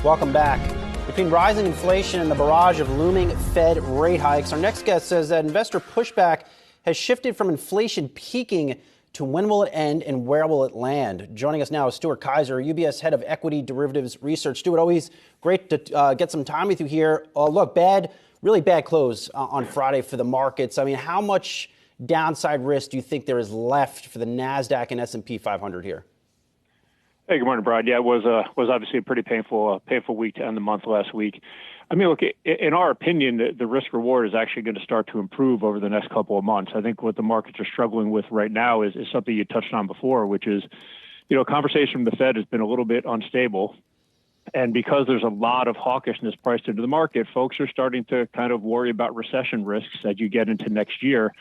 Welcome back. Between rising inflation and the barrage of looming Fed rate hikes, our next guest says that investor pushback has shifted from inflation peaking to when will it end and where will it land. Joining us now is Stuart Kaiser, UBS head of equity derivatives research. Stuart, always great to get some time with you here. Look, really bad close on Friday for the markets. I mean, how much downside risk do you think there is left for the NASDAQ and S&P 500 here? Hey, good morning, Brad. Yeah, it was obviously a pretty painful week to end the month last week. I mean, look, in our opinion, the risk reward is actually going to start to improve over the next couple of months. I think what the markets are struggling with right now is something you touched on before, which is, conversation from the Fed has been a little bit unstable. And because there's a lot of hawkishness priced into the market, folks are starting to kind of worry about recession risks as you get into next year,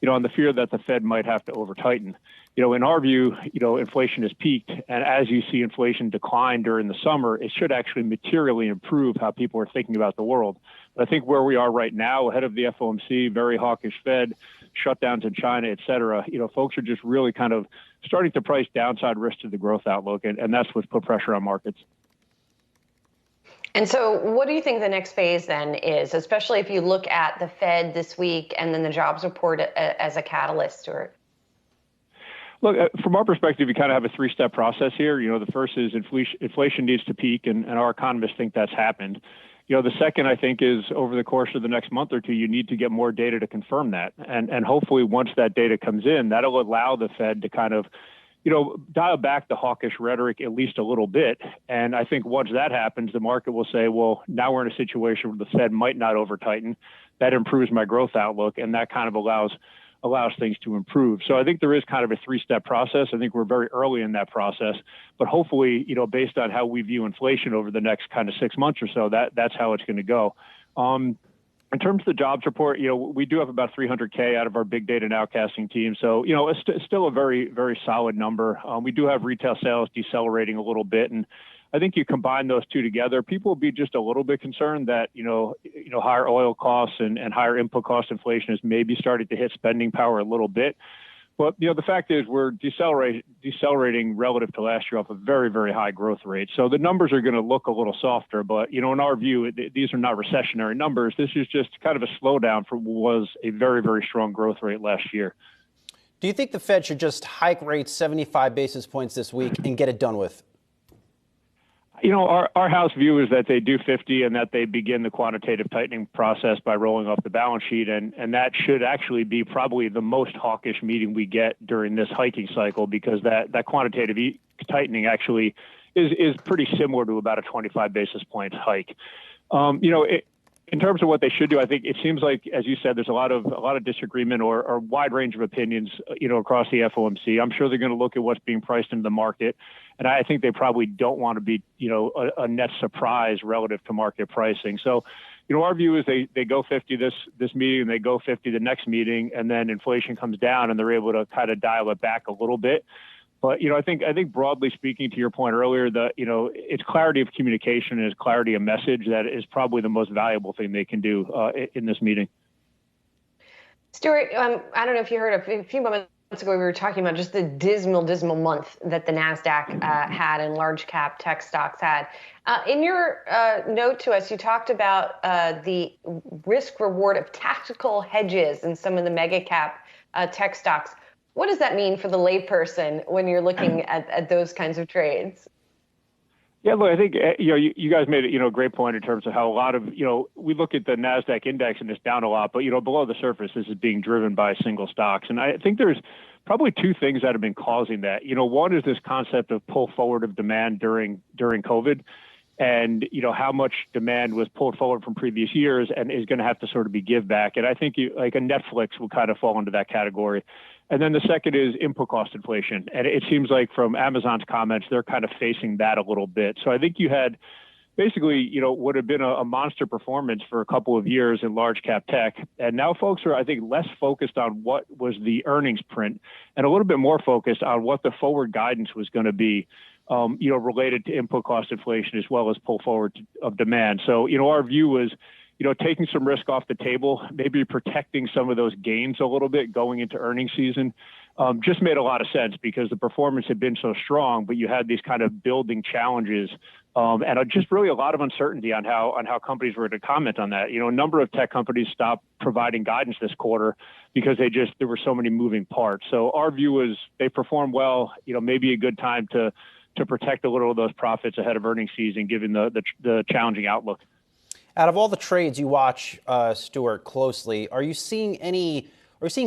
on the fear that the Fed might have to over-tighten. In our view, inflation has peaked, and as you see inflation decline during the summer, it should actually materially improve how people are thinking about the world. But I think where we are right now, ahead of the FOMC, very hawkish Fed, shutdowns in China, et cetera, folks are just really kind of starting to price downside risk to the growth outlook, and that's what's put pressure on markets. And so what do you think the next phase then is, especially if you look at the Fed this week and then the jobs report as a catalyst, Stuart? Look, from our perspective, you kind of have a three-step process here. The first is inflation needs to peak, and our economists think that's happened. The second, I think, is over the course of the next month or two, you need to get more data to confirm that. And hopefully once that data comes in, that'll allow the Fed to kind of dial back the hawkish rhetoric at least a little bit. And I think once that happens, the market will say, well, now we're in a situation where the Fed might not over-tighten. That improves my growth outlook, and that kind of allows things to improve. So I think there is kind of a three-step process. I think we're very early in that process, but hopefully, based on how we view inflation over the next kind of 6 months or so, that's how it's going to go. In terms of the jobs report, we do have about 300K out of our big data nowcasting team. So, it's still a very, very solid number. We do have retail sales decelerating a little bit. And I think you combine those two together, people will be just a little bit concerned that, higher oil costs and higher input cost inflation is maybe starting to hit spending power a little bit. But, the fact is we're decelerating relative to last year off a very, very high growth rate. So the numbers are going to look a little softer. But, in our view, these are not recessionary numbers. This is just kind of a slowdown from what was a very, very strong growth rate last year. Do you think the Fed should just hike rates 75 basis points this week and get it done with? Our house view is that they do 50 and that they begin the quantitative tightening process by rolling off the balance sheet. And that should actually be probably the most hawkish meeting we get during this hiking cycle, because that quantitative tightening actually is pretty similar to about a 25 basis points hike. In terms of what they should do, I think it seems like, as you said, there's a lot of disagreement or wide range of opinions, across the FOMC. I'm sure they're going to look at what's being priced into the market, and I think they probably don't want to be, a net surprise relative to market pricing. So, our view is they go 50 this meeting, and they go 50 the next meeting, and then inflation comes down, and they're able to kind of dial it back a little bit. But, I think broadly speaking, to your point earlier, it's clarity of communication and it's clarity of message that is probably the most valuable thing they can do in this meeting. Stuart, I don't know if you heard a few moments ago, we were talking about just the dismal month that the NASDAQ had and large cap tech stocks had. In your note to us, you talked about the risk reward of tactical hedges in some of the mega cap tech stocks. What does that mean for the layperson when you're looking at those kinds of trades? Yeah, look, I think, you guys made a great point in terms of how a lot of, we look at the NASDAQ index and it's down a lot, but, below the surface, this is being driven by single stocks. And I think there's probably two things that have been causing that. One is this concept of pull forward of demand during COVID, and, how much demand was pulled forward from previous years and is going to have to sort of be give back. And I think like a Netflix will kind of fall into that category. And then the second is input cost inflation. And it seems like from Amazon's comments, they're kind of facing that a little bit. So I think you had basically, would have been a monster performance for a couple of years in large cap tech. And now folks are, I think, less focused on what was the earnings print and a little bit more focused on what the forward guidance was going to be, related to input cost inflation as well as pull forward of demand. So, our view was, taking some risk off the table, maybe protecting some of those gains a little bit going into earnings season, just made a lot of sense because the performance had been so strong, but you had these kind of building challenges and just really a lot of uncertainty on how companies were to comment on that. A number of tech companies stopped providing guidance this quarter because there were so many moving parts. So our view was they performed well. Maybe a good time to protect a little of those profits ahead of earnings season, given the challenging outlook. Out of all the trades you watch, Stuart, closely, are you seeing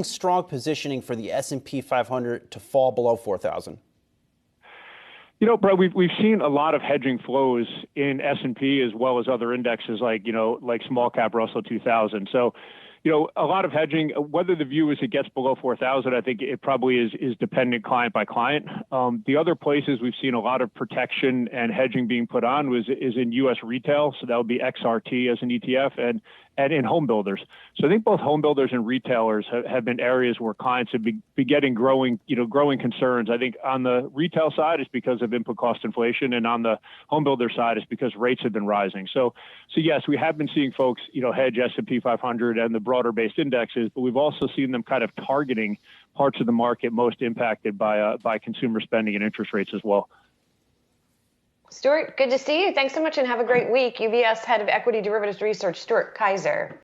strong positioning for the S&P 500 to fall below 4,000? Brett, we've seen a lot of hedging flows in S&P as well as other indexes like small cap Russell 2000. So, a lot of hedging. Whether the view is it gets below 4,000, I think it probably is dependent client by client. The other places we've seen a lot of protection and hedging being put on is in U.S. retail. So that would be XRT as an ETF and in home builders. So I think both home builders and retailers have been areas where clients have been getting growing concerns. I think on the retail side it's because of input cost inflation, and on the home builder side it's because rates have been rising. So yes, we have been seeing folks, hedge S&P 500 and the broader based indexes, but we've also seen them kind of targeting parts of the market most impacted by consumer spending and interest rates as well. Stuart, good to see you. Thanks so much and have a great week. UBS Head of Equity Derivatives Research, Stuart Kaiser.